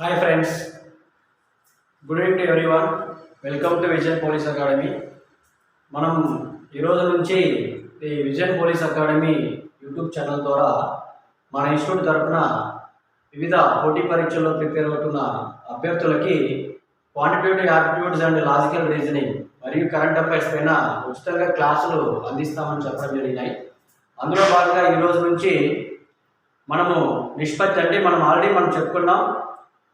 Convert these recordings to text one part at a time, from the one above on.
Hi friends, good evening to everyone. Welcome to Vision Police Academy. మనం ఈ రోజు నుంచి ఈ vision police academy YouTube channel ద్వారా మన ఇన్స్టిట్యూట్ తరఫున వివిధ పోటీ పరీక్షల్లో ప్రిపేర్ అవుతున్న అభ్యర్థులకి quantitative aptitudes and logical reasoning మరియు కరెంట్ అఫైర్స్ పైన ఉచితంగా క్లాసులు అందిస్తామని చెప్పడం జరిగినాయి. అందులో భాగంగా ఈ రోజు నుంచి మనము నిష్పత్తి అంటే మనం ఆల్రెడీ చెప్పుకున్నాం.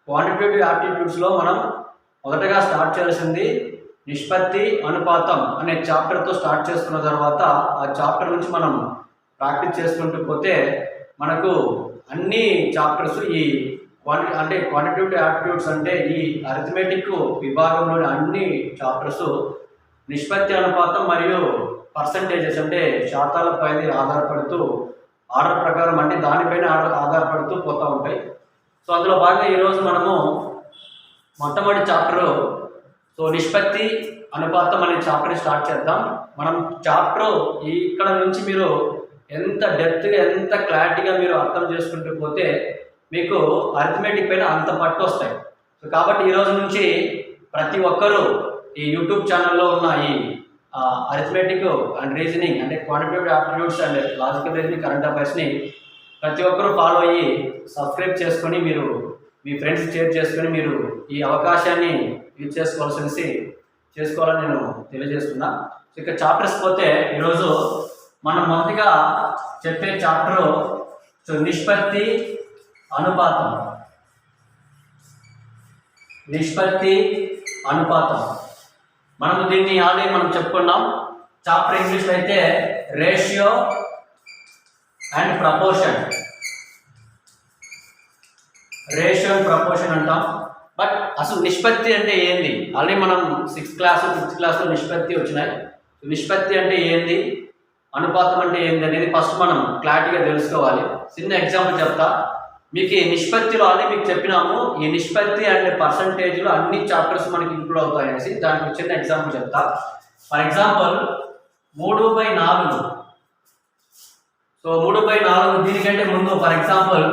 క్వాంటిటేటివ్ యాప్టిట్యూడ్స్లో మనం మొదటగా స్టార్ట్ చేయాల్సింది నిష్పత్తి అనుపాతం అనే చాప్టర్తో స్టార్ట్ చేసుకున్న తర్వాత ఆ చాప్టర్ నుంచి మనం ప్రాక్టీస్ చేసుకుంటూ పోతే మనకు అన్ని చాప్టర్స్ ఈ క్వాంటిటేటివ్ యాప్టిట్యూడ్స్ అంటే ఈ అరిథమెటిక్ విభాగంలోని అన్ని చాప్టర్స్ నిష్పత్తి అనుపాతం మరియు పర్సంటేజెస్ అంటే శాతాలపై ఆధారపడుతూ ఆర్డర్ ప్రకారం అంటే దానిపైన ఆధారపడుతూ పోతూ ఉంటాయి. సో అందులో భాగంగా ఈరోజు మనము మొట్టమొదటి చాప్టరు నిష్పత్తి అనుపాతం అనే చాప్టర్ స్టార్ట్ చేద్దాం. మనం చాప్టర్ ఇక్కడ నుంచి మీరు ఎంత డెప్త్గా ఎంత క్లారిటీగా మీరు అర్థం చేసుకుంటూ పోతే మీకు అరిథమెటిక్ పైన అంత పట్టు వస్తాయి. సో కాబట్టి ఈరోజు నుంచి ప్రతి ఒక్కరూ ఈ యూట్యూబ్ ఛానల్లో ఉన్న ఈ అరిథమెటిక్ అండ్ రీజనింగ్ అంటే quantitative aptitudes and logical reasoning current అఫైర్స్ని ప్రతి ఒక్కరూ ఫాలో అయ్యి సబ్స్క్రైబ్ చేసుకొని మీరు మీ ఫ్రెండ్స్ షేర్ చేసుకొని మీరు ఈ అవకాశాన్ని యూజ్ చేసుకోవాలని నేను తెలియజేస్తున్నా. సో ఇక చాప్టర్స్ పోతే ఈరోజు మనం మొదటిగా చెప్పే చాప్టరు నిష్పత్తి అనుపాతం. నిష్పత్తి అనుపాతం మనము దీన్ని ఆల్రెడీ చెప్పుకున్నాం. చాప్టర్ ఇంగ్లీష్లో అయితే ratio and proportion, ratio and proportion అంటాం. బట్ అసలు నిష్పత్తి అంటే ఏంది? ఆల్రెడీ మనం 6th క్లాస్ 5th క్లాస్లో నిష్పత్తి వచ్చినాయి. నిష్పత్తి అంటే ఏంది, అనుపాతం అంటే ఏంది అనేది ఫస్ట్ మనం క్లారిటీగా తెలుసుకోవాలి. చిన్న ఎగ్జాంపుల్ చెప్తా మీకు. ఈ నిష్పత్తిలో ఆల్రెడీ మీకు చెప్పినాము, ఈ నిష్పత్తి అండ్ పర్సంటేజ్లో అన్ని చాప్టర్స్ మనకి ఇంక్లూడ్ అవుతాయి అనేసి. దానికి చిన్న ఎగ్జాంపుల్ చెప్తా. For example 3/4. సో 3/4 దీనికంటే ముందు ఫర్ ఎగ్జాంపుల్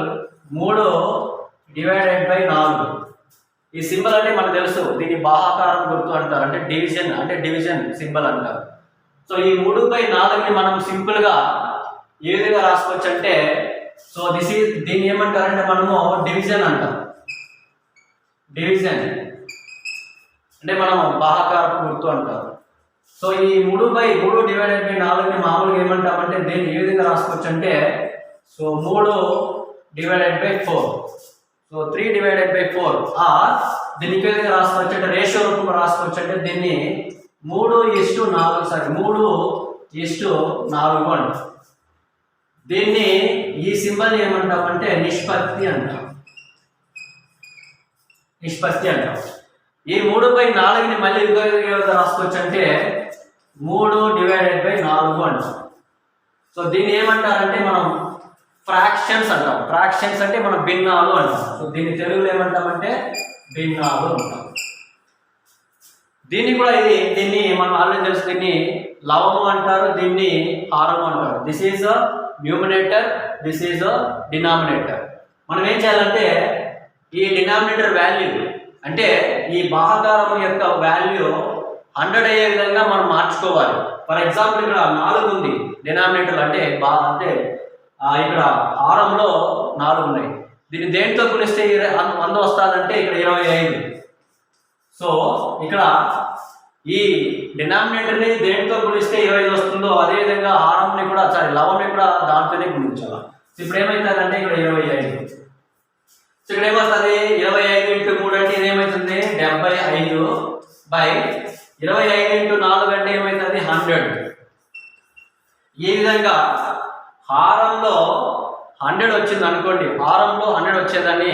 3/4. ఈ సింబల్ అంటే మనకు తెలుసు, దీన్ని భాగాకారం గుర్తు అంటారు, అంటే డివిజన్ సింబల్ అంటారు. సో ఈ 3/4ని మనం సింపుల్గా ఏ విధంగా రాసుకోవచ్చు అంటే దీన్ని ఏమంటారంటే మనము డివిజన్ అంటాం. డివిజన్ అంటే మనం భాగాకారపు గుర్తు అంటారు. సో ఈ 3/4ని మామూలుగా ఏమంటామంటే దీన్ని ఏ విధంగా రాసుకోవచ్చు అంటే 3/4. సో 3/4 దీన్ని ఏ విధంగా రాసుకోవచ్చు అంటే రేషియో రూపంలో రాసుకోవచ్చు అంటే దీన్ని 3:4 అంటాం. దీన్ని ఈ సింబల్ ఏమంటామంటే నిష్పత్తి అంటాం. ఈ 3/4ని మళ్ళీ ఇంకో విధంగా రాసుకోవచ్చు అంటే 3/4 అంటాం. సో దీన్ని ఏమంటారంటే మనం ఫ్రాక్షన్స్ అంటాం. ఫ్రాక్షన్స్ అంటే మనం భిన్నాలు అంటాం. సో దీన్ని తెలుగులో ఏమంటామంటే భిన్నాలు అంటాం. దీన్ని కూడా దీన్ని మనం ఆల్రెడీ తెలుసు, దీన్ని లవము అంటారు, దీన్ని హారము అంటారు. This is a numerator, this is a denominator. మనం ఏం చేయాలంటే ఈ డినామినేటర్ వాల్యూ అంటే ఈ భాగాకారం యొక్క వాల్యూ 100 అయ్యే విధంగా మనం మార్చుకోవాలి. ఫర్ ఎగ్జాంపుల్ ఇక్కడ 4 ఉంది డినామినేటర్ అంటే ఇక్కడ హారంలో 4 ఉన్నాయి. దీన్ని దేంతో గుణిస్తే 100 వస్తుందంటే ఇక్కడ 25. సో ఇక్కడ ఈ డినామినేటర్ని దేంతో గుణిస్తే 25 వస్తుందో అదేవిధంగా హారంని కూడా లవంని కూడా దాంతోనే గుణించాలి. ఇప్పుడు ఏమవుతుందంటే ఇక్కడ 25. సో ఇక్కడ ఏమవుతుంది 25 × 3 అంటే ఇదేమవుతుంది 75/25 × 4 అంటే ఏమవుతుంది 100. ఈ విధంగా హారంలో 100 వచ్చింది అనుకోండి, హారంలో 100 వచ్చేదాన్ని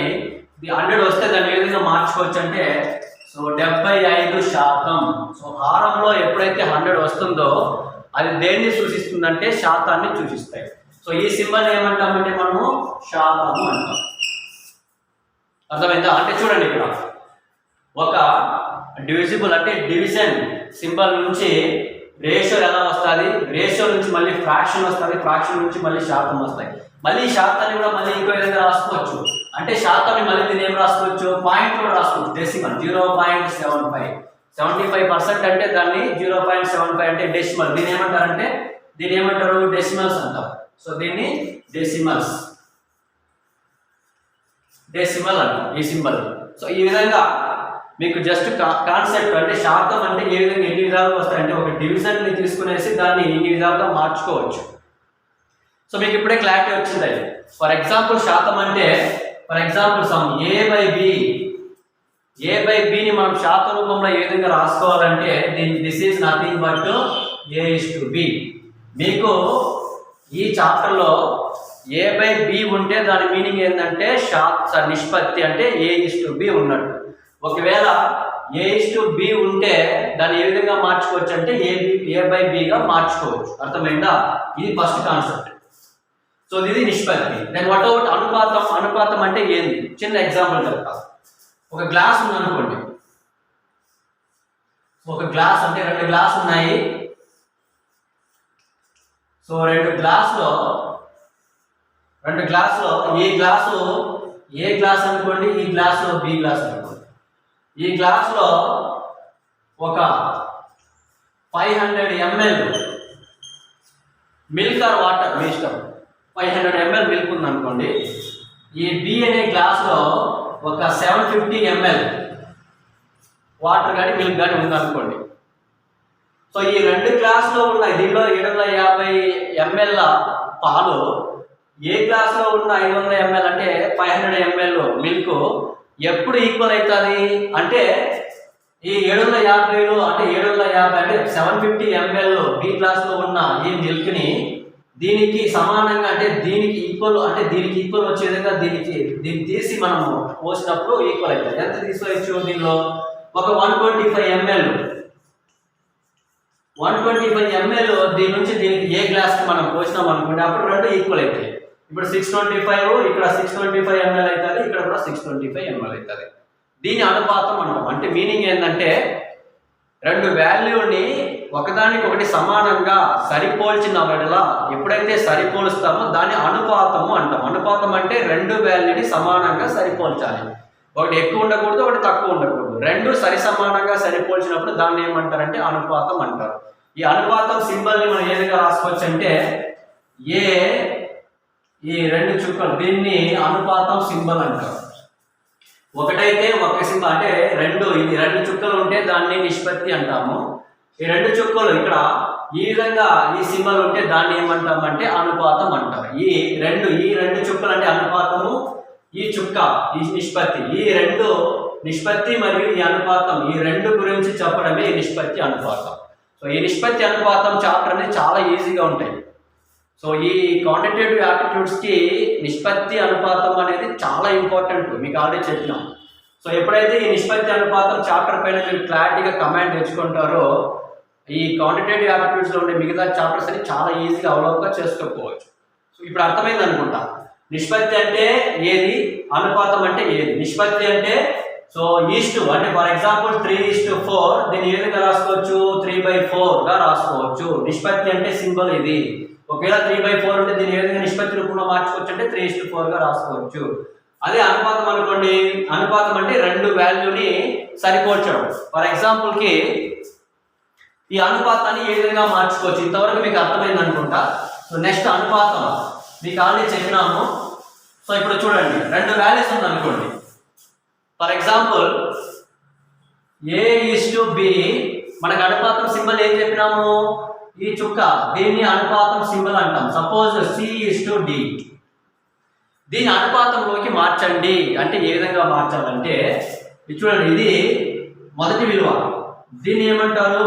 100 వస్తే దాన్ని ఏ విధంగా మార్చుకోవచ్చు అంటే 75%. సో హారంలో ఎప్పుడైతే 100 వస్తుందో అది దేన్ని సూచిస్తుందంటే శాతాన్ని సూచిస్తాయి. సో ఈ సింబల్ ఏమంటామంటే మనము శాతము అంటాం. అర్థమైందా? అంటే చూడండి ఇక్కడ ఒక డివిజిబుల్ అంటే డివిజన్ సింబల్ నుంచి రేషియో ఎలా వస్తుంది, రేషియో నుంచి మళ్ళీ ఫ్రాక్షన్ వస్తుంది, ఫ్రాక్షన్ నుంచి మళ్ళీ శాతం వస్తాయి. మళ్ళీ శాతాన్ని కూడా మళ్ళీ ఇంకో విధంగా రాసుకోవచ్చు. అంటే శాతం మళ్ళీ దీన్ని ఏం రాసుకోవచ్చు, పాయింట్ కూడా రాసుకోవచ్చు, డెసిమల్ 0.75. 75% అంటే దాన్ని 0.75 అంటే డెసిమల్. దీని ఏమంటారంటే దీన్ని ఏమంటారు, డెసిమల్స్ అంటారు. సో దీన్ని డెసిమల్ అంటారు ఈ సింబల్. సో ఈ విధంగా మీకు జస్ట్ కాన్సెప్ట్ అంటే శాతం అంటే ఏ విధంగా ఎన్ని విధాలుగా వస్తాయంటే ఒక డివిజన్ని తీసుకునేసి దాన్ని ఇన్ని విధాలుగా మార్చుకోవచ్చు. సో మీకు ఇప్పుడే క్లారిటీ వచ్చింది. ఫర్ ఎగ్జాంపుల్ శాతం అంటే for example sum A by బిని మనం శాతం రూపంలో ఏ విధంగా రాసుకోవాలంటే this is nothing but A/B. మీకు ఈ చాప్టర్లో ఏ బై బి ఉంటే దాని మీనింగ్ ఏంటంటే నిష్పత్తి అంటే A/B ఉన్నట్టు. ఒకవేళ A/B ఉంటే దాన్ని ఏ విధంగా మార్చుకోవచ్చు అంటే ఏ బై బిగా మార్చుకోవచ్చు. అర్థమైందా? ఇది ఫస్ట్ కాన్సెప్ట్. సో ఇది నిష్పత్తి. దెన్ వాట్ అవుట్ అనుపాతం అంటే ఏంది? చిన్న ఎగ్జాంపుల్ చెప్తా. ఒక గ్లాస్ ఉందనుకోండి. ఒక గ్లాస్ అంటే 2 గ్లాస్ ఉన్నాయి. సో 2 గ్లాసులో ఈ గ్లాసు ఏ గ్లాస్ అనుకోండి, ఈ గ్లాసులో బి గ్లాస్ అనుకోండి. ఈ గ్లాసులో ఒక 500 ml మిల్క్ ఆర్ వాటర్ మీ ఇష్టం. 500 ml మిల్క్ ఉందనుకోండి. ఈ బి అనే గ్లాసులో ఒక 750 ml వాటర్ కానీ మిల్క్ కానీ ఉందనుకోండి. సో ఈ 2 గ్లాసులో ఉన్నాయి. దీనిలో 750 ml పాలు, ఏ గ్లాసులో ఉన్న 500 ml అంటే 500 ml మిల్క్ ఎప్పుడు ఈక్వల్ అవుతుంది అంటే ఈ 750 అంటే 750 ml బి గ్లాసులో ఉన్న ఈ మిల్క్ని దీనికి సమానంగా అంటే దీనికి ఈక్వల్ వచ్చే విధంగా దీన్ని తీసి మనము పోసినప్పుడు ఈక్వల్ అవుతుంది. ఎంత తీసుకోవచ్చు? దీనిలో ఒక 125 ml దీని నుంచి దీనికి ఏ గ్లాస్కి మనం పోసినాం అనుకుంటే అప్పుడు 2 ఈక్వల్ అవుతాయి. ఇప్పుడు 625 ఇక్కడ 625 ml అవుతుంది, ఇక్కడ కూడా 625 ml అవుతుంది. దీని అనుపాతం అంటాం. అంటే మీనింగ్ ఏంటంటే 2 వాల్యూని ఒకదానికొకటి సమానంగా సరిపోల్చిన వల్ల ఎప్పుడైతే సరిపోలుస్తామో దాన్ని అనుపాతము అంటాం. అనుపాతం అంటే 2 వాల్యూని సమానంగా సరిపోల్చాలి. ఒకటి ఎక్కువ ఉండకూడదు, ఒకటి తక్కువ ఉండకూడదు. 2 సరి సమానంగా సరిపోల్చినప్పుడు దాన్ని ఏమంటారంటే అనుపాతం అంటారు. ఈ అనుపాతం సింబల్ని మనం ఏ విధంగా రాసుకోవచ్చు అంటే ఈ 2 చుక్కలు దీన్ని అనుపాతం సింబల్ అంటారు. ఒకటైతే ఒక సింబల్ అంటే 2 చుక్కలు ఉంటే దాన్ని నిష్పత్తి అంటాము. ఈ 2 చుక్కలు ఇక్కడ ఈ విధంగా ఈ సింబల్ ఉంటే దాన్ని ఏమంటామంటే అనుపాతం అంటారు. ఈ రెండు చుక్కలు అంటే అనుపాతము, ఈ చుక్క ఈ నిష్పత్తి. ఈ 2 నిష్పత్తి మరియు ఈ అనుపాతం ఈ 2 గురించి చెప్పడమే ఈ నిష్పత్తి అనుపాతం. సో ఈ నిష్పత్తి అనుపాతం చాప్టర్ అనేది చాలా ఈజీగా ఉంటాయి. సో ఈ క్వాంటిటేటివ్ యాప్టిట్యూడ్స్కి నిష్పత్తి అనుపాతం అనేది చాలా ఇంపార్టెంట్, మీకు ఆల్రెడీ చెప్పినాం. సో ఎప్పుడైతే ఈ నిష్పత్తి అనుపాతం చాప్టర్ పైన మీరు క్లారిటీగా కమాండ్ తెచ్చుకుంటారో ఈ క్వాంటిటేటివ్ యాప్టిట్యూడ్స్లో ఉండే మిగతా చాప్టర్స్ అని చాలా ఈజీగా అవలోకంగా చేసుకోవచ్చు. సో ఇప్పుడు అర్థమైంది అనుకుంటా. నిష్పత్తి అంటే ఏది, అనుపాతం అంటే ఏది. నిష్పత్తి అంటే సో ఈస్టు అంటే ఫర్ ఎగ్జాంపుల్ 3:4 దీన్ని ఏ విధంగా రాసుకోవచ్చు, 3/4గా రాసుకోవచ్చు. నిష్పత్తి అంటే సింబల్ ఇది. ఒకవేళ 3/4 ఉంటే దీన్ని ఏ విధంగా నిష్పత్తి రూపంలో మార్చుకోవచ్చు అంటే 3:4గా రాసుకోవచ్చు. అదే అనుపాతం అనుకోండి. అనుపాతం అంటే 2 వాల్యూని సరిపోల్చడం. ఫర్ ఎగ్జాంపుల్కి ఈ అనుపాతాన్ని ఏ విధంగా మార్చుకోవచ్చు ఇంతవరకు మీకు అర్థమైంది అనుకుంటా. సో నెక్స్ట్ అనుపాతం మీకు ఆల్రెడీ చెప్పినాము. సో ఇప్పుడు చూడండి 2 వాల్యూస్ ఉందనుకోండి. ఫర్ ఎగ్జాంపుల్ A/B మనకు అనుపాతం సింబల్ ఏం చెప్పినాము, ఈ చుక్క, దీన్ని అనుపాతం సింబల్ అంటాం. సపోజ్ C/D దీని అనుపాతంలోకి మార్చండి అంటే ఏ విధంగా మార్చాలంటే చూడండి, ఇది మొదటి విలువ, దీన్ని ఏమంటారు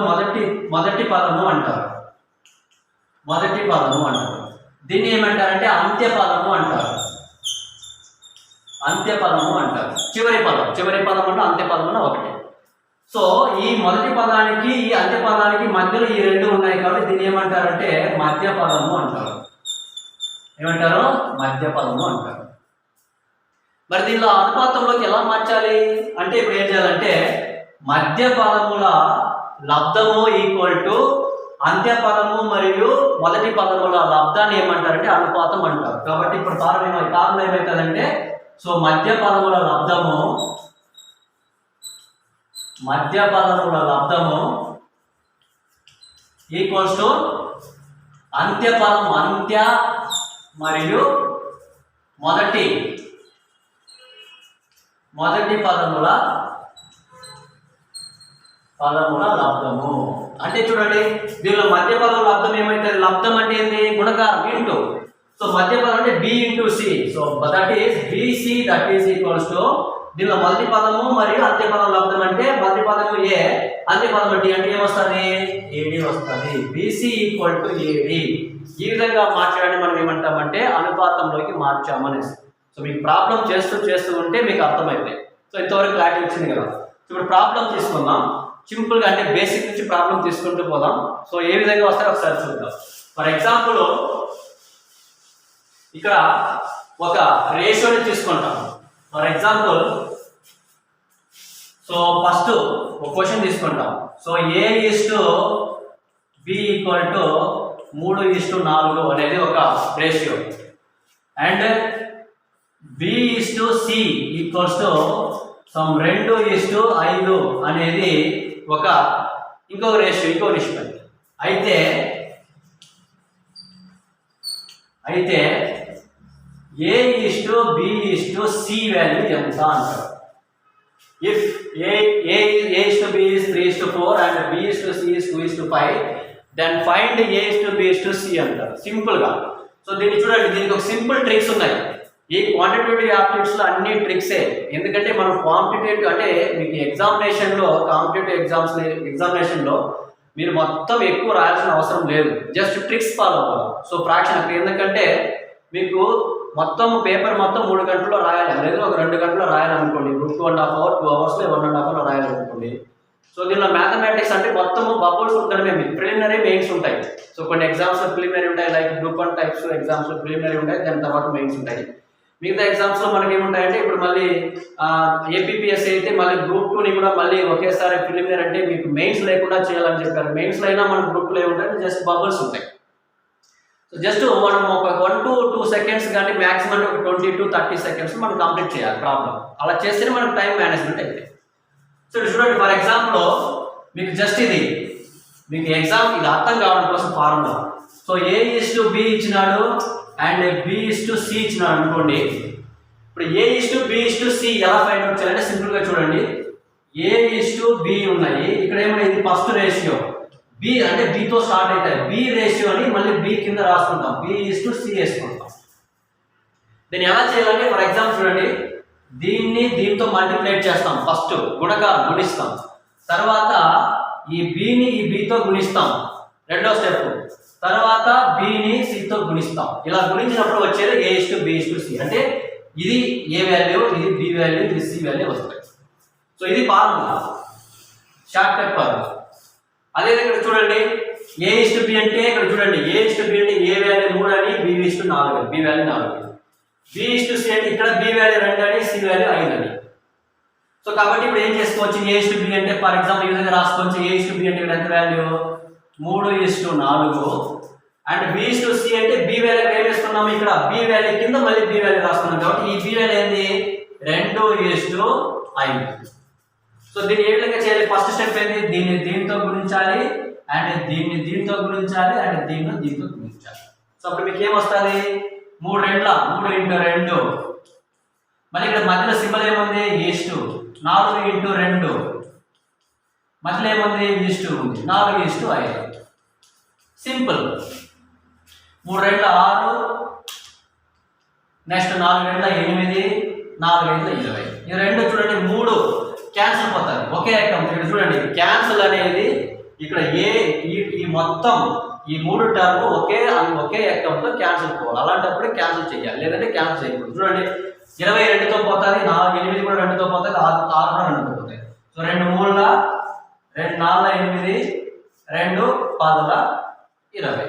మొదటి పదము అంటారు. దీన్ని ఏమంటారంటే అంత్య పదము అంటారు. చివరి పదం అంటే అంత్య పదం అన్న ఒకటి. సో ఈ మొదటి పదానికి ఈ అంత్య పదానికి మధ్యలో ఈ 2 ఉన్నాయి కాబట్టి దీన్ని ఏమంటారంటే మధ్య పదము అంటారు. మరి దీనిలో అనుపాతంలోకి ఎలా మార్చాలి అంటే ఇప్పుడు ఏం చేయాలంటే మధ్య పదముల లబ్ధము ఈక్వల్ టు అంత్య పదము మరియు మొదటి పదముల లబ్ధాన్ని ఏమంటారంటే అనుపాతం అంటారు. కాబట్టి ఇప్పుడు కారణం ఏమవుతుందంటే సో మధ్య పదముల లబ్ధము ఈక్వల్స్ టు అంత్య మరియు మొదటి పదముల లబ్ధము. అంటే చూడండి, దీనిలో మధ్య పదం లబ్ధం ఏమైతుంది? లబ్ధం అంటే ఏంటి? గుణకారం ఇంటూ. సో మధ్య పదం అంటే B into C. So that is BC, that is equals to దీనిలో మొదటి పదము మరియు అంత్య పదం లబ్ధం అంటే మొదటి పదము ఏ, అంత్య పదము డి అంటే ఏమొస్తుంది? ఏడి వస్తుంది. BC equal to AD. ఈ విధంగా మార్చడాన్ని మనం ఏమంటామంటే అనుపాతంలోకి మార్చామని. సో మీకు ప్రాబ్లం చేస్తూ ఉంటే మీకు అర్థమైంది. సో ఇంతవరకు క్లారిటీ వచ్చింది కదా. ఇప్పుడు ప్రాబ్లం తీసుకుందాం సింపుల్గా, అంటే బేసిక్ నుంచి ప్రాబ్లం తీసుకుంటూ పోదాం. సో ఏ విధంగా వస్తారో ఒకసారి చూద్దాం. ఫర్ ఎగ్జాంపుల్ ఇక్కడ ఒక రేషియోని తీసుకుంటాం. ఫర్ ఎగ్జాంపుల్ సో ఫస్ట్ ఒక క్వశ్చన్ తీసుకుంటాం. సో A/B ఈక్వల్ టు 3:4 అనేది ఒక ratio, and B/C equals to 2:5 అనేది ఇంకొక రేషియో, ఇంకో నిష్పత్తి. అయితే A/B/C వాల్యూ ఎంత అంటారు? If A/B is 3:4 and B/C is 2:5, then find A/B/C అంటారు సింపుల్ గా. సో దీన్ని చూడండి, దీనికి ఒక సింపుల్ ట్రిక్స్ ఉన్నాయి. ఈ క్వాంటిటేటివ్ యాప్టిట్యూడ్స్ లో అన్ని ట్రిక్సే. ఎందుకంటే మనం కాంపిటేటివ్ అంటే మీకు కాంపిటేటివ్ ఎగ్జామినేషన్ లో మీరు మొత్తం ఎక్కువ రాయాల్సిన అవసరం లేదు, జస్ట్ ట్రిక్స్ ఫాలో అవ్వాలి. సో ఫ్రాక్షన్ ఎందుకంటే మీకు మొత్తం పేపర్ మొత్తం 3 గంటల్లో రాయాలి, లేదు ఒక 2 గంటల్లో రాయాలనుకోండి. 1.5 అవర్ 2 అవర్స్లో 1.5 అవర్లో రాయాలనుకోండి. సో దీనిలో మ్యాథమెటిక్స్ అంటే మొత్తం బబుల్స్ ఉండడమే. ప్రిలిమినరీ మెయిన్స్ ఉంటాయి. సో కొన్ని ఎగ్జామ్స్లో ప్రిలిమినరీ ఉంటాయి, లైక్ గ్రూప్ 1 టైప్స్ ఎగ్జామ్స్లో ప్రిలిమినరీ ఉంటాయి, దాని తర్వాత మెయిన్స్ ఉంటాయి. మిగతా ఎగ్జామ్స్లో మనకి ఏముంటాయంటే ఇప్పుడు మళ్ళీ ఏపీపీఎస్సీ అయితే మళ్ళీ గ్రూప్ 2ని కూడా మళ్ళీ ఒకేసారి ప్రిలిమినరీ అంటే మీకు మెయిన్స్ లేకుండా చేయాలని చెప్పారు. మెయిన్స్లో అయినా మన గ్రూప్ 2లో ఏముంటాయంటే జస్ట్ బబుల్స్ ఉంటాయి. సో జస్ట్ మనం ఒక 1 to 2 సెకండ్స్ కానీ మ్యాక్సిమం ఒక 20 to 30 సెకండ్స్ మనం కంప్లీట్ చేయాలి ప్రాబ్లం. అలా చేస్తేనే మనకు టైం మేనేజ్మెంట్ అయితే. సో చూడండి, ఫర్ ఎగ్జాంపుల్ మీకు జస్ట్ మీకు ఎగ్జామ్ ఇది అర్థం కావడం కోసం ఫార్ములా. సో A/B ఇచ్చినాడు అండ్ B/C ఇచ్చినాడు అనుకోండి. ఇప్పుడు A/B/C ఎలా ఫైండ్ అవుట్ చేయాలంటే సింపుల్గా చూడండి, A/B ఉన్నాయి. ఇక్కడ ఏమైంది? ఫస్ట్ రేషియో B అంటే Bతో స్టార్ట్ అవుతాయి. B రేషియో అని మళ్ళీ B కింద రాసుకుంటాం, B/C వేసుకుంటాం. దీన్ని ఎలా చేయాలంటే ఫర్ ఎగ్జాంపుల్ చూడండి, దీంతో మల్టిప్లైట్ చేస్తాం. ఫస్ట్ గుణిస్తాం, తర్వాత ఈ Bతో గుణిస్తాం, రెండో స్టెప్. తర్వాత Bని Cతో గుణిస్తాం. ఇలా గుణించినప్పుడు వచ్చేది A/B/C. అంటే ఇది A వాల్యూ, ఇది B వాల్యూ, ఇది C వాల్యూ వస్తాయి. సో ఇది ఫార్ములా, షార్ట్ కట్ ఫార్ములా. అదే ఇక్కడ చూడండి, A/B అంటే ఇక్కడ చూడండి, A/B అంటే A వాల్యూ 3 అని, B/4 అని, B వాల్యూ 4 అని. B/C అంటే ఇక్కడ B వాల్యూ 2 అని, C వాల్యూ 5 అని. సో కాబట్టి ఇప్పుడు ఏం చేసుకోవచ్చు? A/B అంటే ఫర్ ఎగ్జాంపుల్ ఈ విధంగా రాసుకోవచ్చు. A/B అంటే ఇక్కడ ఎంత వాల్యూ? 3:4. అండ్ B/C అంటే B వాల్యూ ఏం వేసుకున్నాము? ఇక్కడ B వాల్యూ కింద మళ్ళీ B వాల్యూ రాసుకున్నాం. కాబట్టి ఈ B వాల్యూ ఏంది? 2:5. సో దీన్ని ఏ విధంగా చేయాలి? ఫస్ట్ స్టెప్ ఏంటి? దీంతో గుణించాలి, అండ్ దీంతో గుణించాలి, అండ్ దీంతో గుణించాలి. సో అప్పుడు మీకు ఏమొస్తుంది? 3 × 2. మళ్ళీ ఇక్కడ మధ్యలో సింబల్ ఏముంది? 4:2. మధ్యలో ఏముంది? ఉంది, 4:5. సింపుల్. 3 × 6, నెక్స్ట్ 4 × 8, 4 × 20. ఈ రెండు చూడండి, 3 క్యాన్సిల్ పోతుంది, ఒకే ఐటమ్. ఇక్కడ చూడండి, క్యాన్సిల్ అనేది ఇక్కడ ఈ మొత్తం ఈ 3 టర్మ్ ఒకే ఐటమ్తో క్యాన్సిల్ పోవాలి. అలాంటప్పుడు క్యాన్సిల్ చేయాలి, లేదంటే క్యాన్సిల్ చేయకూడదు. చూడండి, 20 2తో పోతుంది, 8 కూడా 2తో పోతుంది, 6 కూడా 2తో పోతాయి. సో 2 3 4 8, 2 10 20.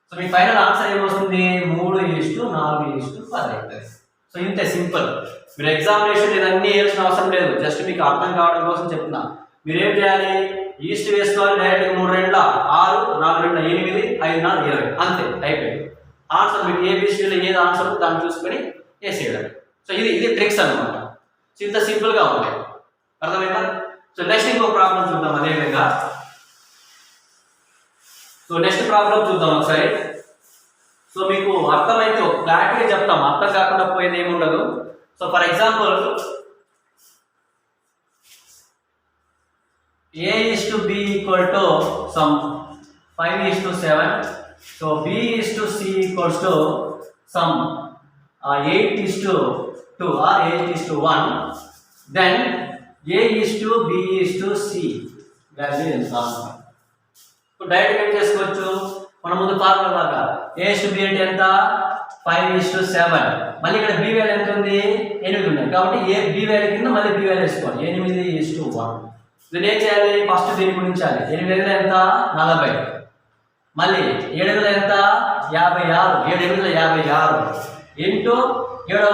సో మీ ఫైనల్ ఆన్సర్ ఏమొస్తుంది? 3:4:10 అవుతుంది. సో ఇంతే సింపుల్. మీరు ఎగ్జామినేషన్ ఇదన్నీ వేయాల్సిన అవసరం లేదు, జస్ట్ మీకు అర్థం కావడం కోసం చెప్తున్నా. మీరు ఏం చేయాలి? ఈస్ట్ వేసుకోవాలి డైరెక్ట్గా. 3 × 2 6, 4 × 8, 5 × 4 20. అంతే, అయిపోయింది ఆన్సర్. మీకు ఏబిసిలో ఏది ఆన్సర్ దాన్ని చూసుకొని వేసేయడం. సో ఇది ట్రిక్స్ అనమాట. సో ఇంత సింపుల్గా ఉంది, అర్థమైందా? సో నెక్స్ట్ ఇంకో ప్రాబ్లం చూద్దాం అదేవిధంగా. సో నెక్స్ట్ ప్రాబ్లం చూద్దాం ఒకసారి. సో మీకు అర్థమైతే క్లారిటీగా చెప్తాం, అర్థం కాకుండా పోయేది ఏమి ఉండదు. So for example A/B equal to some 5:7. So B/C equals to some 8:2 or 8:1. Then A/B/C value ఎంత? ఇప్పుడు డైరెక్ట్ ఏం చేసుకోవచ్చు, మన ముందు ఫార్ములా లాగా A/B అంటే ఎంత 5:7. మళ్ళీ ఇక్కడ B వాల్యూ ఎంత ఉంది 8 ఉన్నాయి కాబట్టి B వాల్యూ కింద మళ్ళీ B వాల్యూ వేసుకోవాలి 8:1. దీన్ని ఏం చేయాలి, ఫస్ట్ దీన్ని గుణించాలి. 8 ఎంత 40, మళ్ళీ 7 ఎంత 56, 7 ఇంటూ 7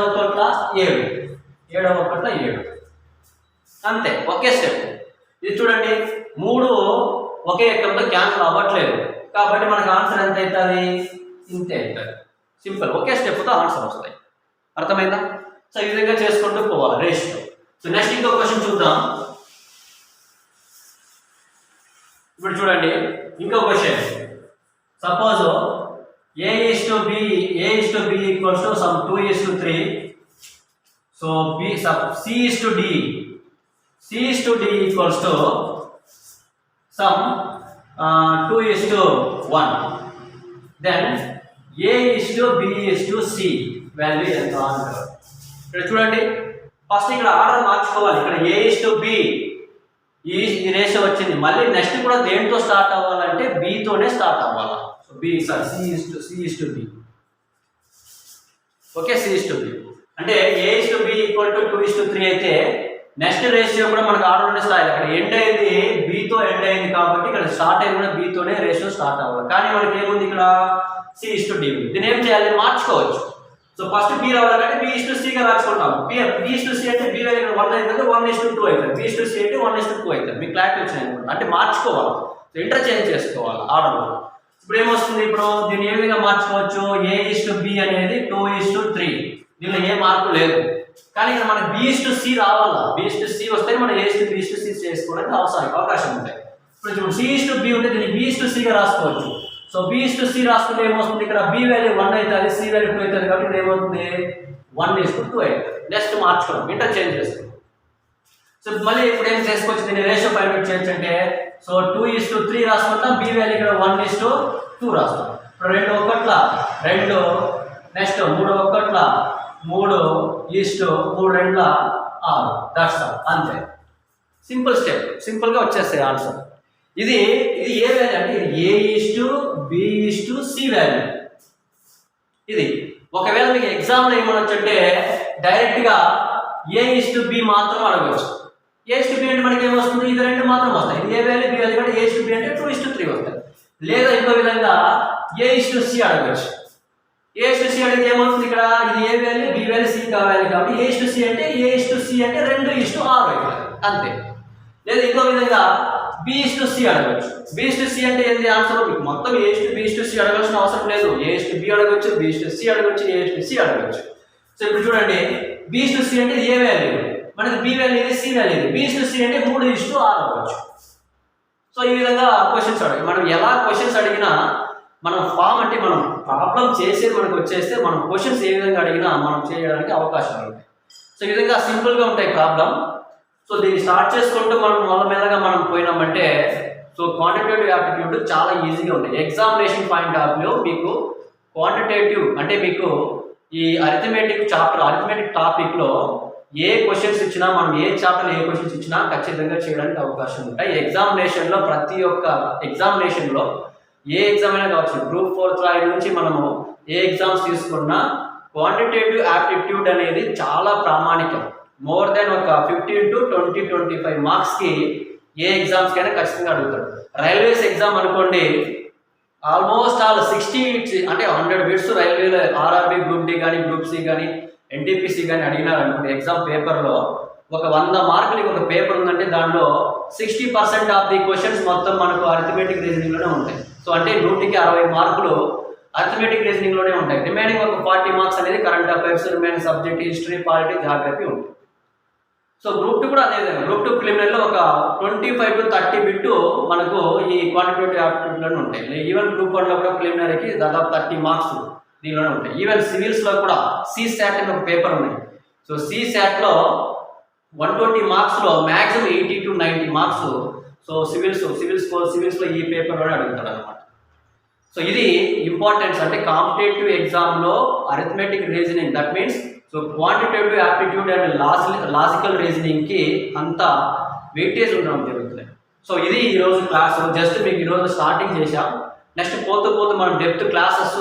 అంతే, ఒకే స్టెప్. ఇది చూడండి 3 ఒకే ఎక్కంతో క్యాన్సిల్ అవ్వట్లేదు కాబట్టి మనకు ఆన్సర్ ఎంత అవుతుంది, ఇంతే అవుతుంది. సింపుల్, ఒకే స్టెప్తో ఆన్సర్ వస్తాయి. అర్థమైందా? సో ఈ విధంగా చేసుకుంటూ పోవాలి రేషియో. సో నెక్స్ట్ ఇంకో క్వశ్చన్ చూద్దాం. ఇప్పుడు చూడండి ఇంకో question. Suppose A/B equals to some 2:3. So C/D equals to some 2:1. Then A/B/C value ఎంత అంటారు. ఇక్కడ చూడండి ఫస్ట్ ఇక్కడ ఆర్డర్ మార్చుకోవాలి. ఇక్కడ A/B ఈ రేషియో వచ్చింది, మళ్ళీ నెక్స్ట్ కూడా దేంతో స్టార్ట్ అవ్వాలంటే B తోనే స్టార్ట్ అవ్వాలి. సో C/B ఓకే, C/B అంటే A/B ఈక్వల్ టు 2:3 అయితే నెక్స్ట్ రేషియో కూడా మనకు ఆర్డర్లోనే స్టార్ట్. ఇక్కడ ఎండ్ అయింది B తో ఎండ్ అయింది కాబట్టి ఇక్కడ స్టార్ట్ అయింది కూడా B తోనే రేషియో స్టార్ట్ అవ్వాలి. కానీ మనకి ఏముంది ఇక్కడ C/D ఉంది. దీన్ని ఏం చేయాలి, మార్చుకోవచ్చు. సో ఫస్ట్ B రావాలంటే B/C గా రాసుకుంటాం. B/C అంటే B వాల్యూ 1 అయితే 1:2 అవుతుంది, B/C అంటే 1:2 అవుతుంది. మీకు క్లారిటీ వచ్చింది అనుకుంటా. అంటే మార్చుకోవాలి, సో ఇంటర్చేంజ్ చేసుకోవాలి ఆర్డర్లో. ఇప్పుడు ఏమొస్తుంది, ఇప్పుడు దీన్ని ఏ విధంగా మార్చుకోవచ్చు, A/B అనేది 2:3. దీనిలో ఏ మార్పు లేదు, కానీ ఇక్కడ మనకి B/C రావాలా. B/C వస్తే మనం A/B/C చేసుకోవడానికి అవకాశం ఉంటాయి. ఇప్పుడు C/B ఉంటే దీన్ని B/C గా రాసుకోవచ్చు. సో B/C రాసుకుంటే ఏమవుతుంది, ఇక్కడ B వాల్యూ 1 అవుతుంది, C వాల్యూ 2 అవుతుంది కాబట్టి ఇక్కడ ఏమవుతుంది 1:2 అవుతుంది. నెక్స్ట్ మార్చుకోవడం, ఇంటర్చేంజ్ చేసుకోవడం. సో మళ్ళీ ఇప్పుడు ఏం చేసుకోవచ్చు, దీన్ని రేషియో ఫైండ్ అవుట్ చేయొచ్చు అంటే సో 2:3 రాసుకుంటాం, B వాల్యూ ఇక్కడ 1:2 రాస్తాం. ఇప్పుడు 2 1 2, నెక్స్ట్ 3 1 3 3 2 6. దట్స్ ఆల్, అంతే. సింపుల్ స్టెప్, సింపుల్గా వచ్చేస్తాయి ఆన్సర్. ఇది ఏ వాల్యూ అంటే ఇది A/B/C వాల్యూ. ఇది ఒకవేళ మీకు ఎగ్జామ్లో ఏమనొచ్చు అంటే డైరెక్ట్గా A/B మాత్రం అడగవచ్చు. A/B అంటే మనకి ఏమొస్తుంది, ఇది 2 మాత్రం వస్తాయి. ఇది ఏ వాల్యూ B వాల్యూ అంటే A/B అంటే 2:3 వస్తాయి. లేదా ఇంకో విధంగా A/C అడగవచ్చు. A/C అనేది ఏమవుతుంది, ఇక్కడ ఇది ఏ వాల్యూ B వాల్యూ C కావాలి కాబట్టి A/C అంటే 2:6 అవుతుంది, అంతే. లేదా ఇంకో విధంగా B/C అడగవచ్చు. B/C అంటే ఏంటి ఆన్సర్, మీకు మొత్తం A/B/C అడగాల్సిన అవసరం లేదు. A/B అడగవచ్చు, B/C అడగవచ్చు, A/C అడగవచ్చు. సో ఇప్పుడు చూడండి B/C అంటే ఏ వాల్యూ, మనకి B వాల్యూ ఇది, C వాల్యూ ఇది. B/C అంటే 3:6 అవ్వచ్చు. సో ఈ విధంగా క్వశ్చన్స్ అడగ మనం ఎలా క్వశ్చన్స్ అడిగినా మనం ఫామ్ అంటే మనం ప్రాబ్లం చేసేది మనకు వచ్చేస్తే మనం క్వశ్చన్స్ ఏ విధంగా అడిగినా మనం చేయడానికి అవకాశాలు ఉంటాయి. సో ఈ విధంగా సింపుల్గా ఉంటాయి ప్రాబ్లం. సో దీన్ని స్టార్ట్ చేసుకుంటూ మనం మెల్లగా మనం పోయినామంటే సో క్వాంటిటేటివ్ యాప్టిట్యూడ్ చాలా ఈజీగా ఉంటాయి. ఎగ్జామినేషన్ పాయింట్ ఆఫ్ వ్యూ మీకు క్వాంటిటేటివ్ అంటే మీకు ఈ అరిథమెటిక్ టాపిక్లో ఏ క్వశ్చన్స్ ఇచ్చినా మనం ఏ చాప్టర్ ఏ క్వశ్చన్స్ ఇచ్చినా ఖచ్చితంగా చేయడానికి అవకాశం ఉంటాయి. ఎగ్జామినేషన్లో ప్రతి ఒక్క ఎగ్జామినేషన్లో ఏ ఎగ్జామ్ అయినా కావచ్చు, గ్రూప్ 4 స్థాయి నుంచి మనము ఏ ఎగ్జామ్స్ తీసుకున్నా క్వాంటిటేటివ్ యాప్టిట్యూడ్ అనేది చాలా ప్రామాణికం. మోర్ దెన్ ఒక 15 to 20 25 మార్క్స్కి ఏ ఎగ్జామ్స్కి అయినా ఖచ్చితంగా అడుగుతాడు. రైల్వేస్ ఎగ్జామ్ అనుకోండి, ఆల్మోస్ట్ ఆల్ 60 అంటే 100 బిట్స్ రైల్వేలో ఆర్ఆర్బి గ్రూప్ డి కానీ గ్రూప్ సి కానీ ఎన్టీపీసీ కానీ అడిగినారు అనుకోండి. ఎగ్జామ్ పేపర్లో ఒక 100 మార్కులకి ఒక పేపర్ ఉందంటే దాంట్లో 60% ఆఫ్ ది క్వశ్చన్స్ మొత్తం మనకు అరిథమెటిక్ రీజనింగ్లోనే ఉంటాయి. సో అంటే 100కి 60 మార్కులు అర్థమెటిక్ రీజనింగ్లోనే ఉంటాయి. రిమైనింగ్ ఒక 40 మార్క్స్ అనేది current affairs, remaining subject history, polity, geography ఉంటుంది. సో గ్రూప్ 2 కూడా అదే విధంగా గ్రూప్ 2 ప్రిలిమినరీలో ఒక 25 to 30 బిట్టు మనకు ఈ క్వాంటిటేటివ్ యాప్టిట్యూడ్లోనే ఉంటాయి. ఈవెన్ గ్రూప్ 1లో కూడా ప్రిలిమినరీకి దాదాపు 30 మార్క్స్ దీనిలోనే ఉంటాయి. ఈవెన్ సివిల్స్లో కూడా CSAT అని ఒక పేపర్ ఉన్నాయి. సో CSATలో 120 మార్క్స్లో మ్యాక్సిమం 80 to 90 మార్క్స్. సో సివిల్స్లో ఈ పేపర్లోనే అడుగుతాడు అనమాట. సో ఇది ఇంపార్టెన్స్ అంటే కాంపిటేటివ్ ఎగ్జామ్లో arithmetic reasoning, that means so quantitative aptitude and logical రీజనింగ్కి అంత వెయిటేజ్ ఉండడం జరుగుతుంది. సో ఇది ఈరోజు క్లాస్. జస్ట్ మీకు ఈరోజు స్టార్టింగ్ చేశాం. నెక్స్ట్ పోతూ మనం డెప్త్ క్లాసెస్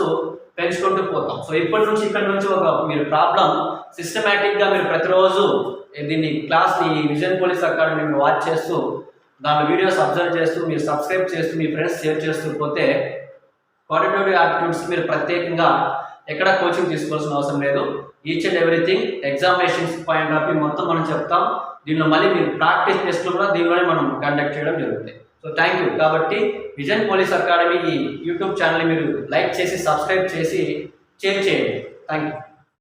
పెంచుకుంటూ పోతాం. సో ఇప్పటి నుంచి ఇక్కడ నుంచి ఒక మీరు ప్రాబ్లం సిస్టమేటిక్గా మీరు ప్రతిరోజు దీన్ని క్లాస్ని విజన్ పోలీస్ అకాడమీని వాచ్ చేస్తూ దాని వీడియోస్ అబ్జర్వ్ చేస్తూ మీరు సబ్స్క్రైబ్ చేస్తూ మీ ఫ్రెండ్స్ షేర్ చేస్తూ పోతే క్వాంటిటేటివ్ యాప్టిట్యూడ్స్ మీరు ప్రత్యేకంగా ఎక్కడ కోచింగ్ తీసుకోవాల్సిన అవసరం లేదు. Each and everything examinations point of view మొత్తం మనం చెప్తాం. దీనిలో మళ్ళీ మీరు ప్రాక్టీస్ టెస్ట్లు కూడా దీనిలోనే మనం కండక్ట్ చేయడం జరుగుతుంది. So thank you. కాబట్టి విజన్ పోలీస్ అకాడమీ ఈ యూట్యూబ్ ఛానల్ని మీరు లైక్ చేసి సబ్స్క్రైబ్ చేసి షేర్ చేయండి. Thank you.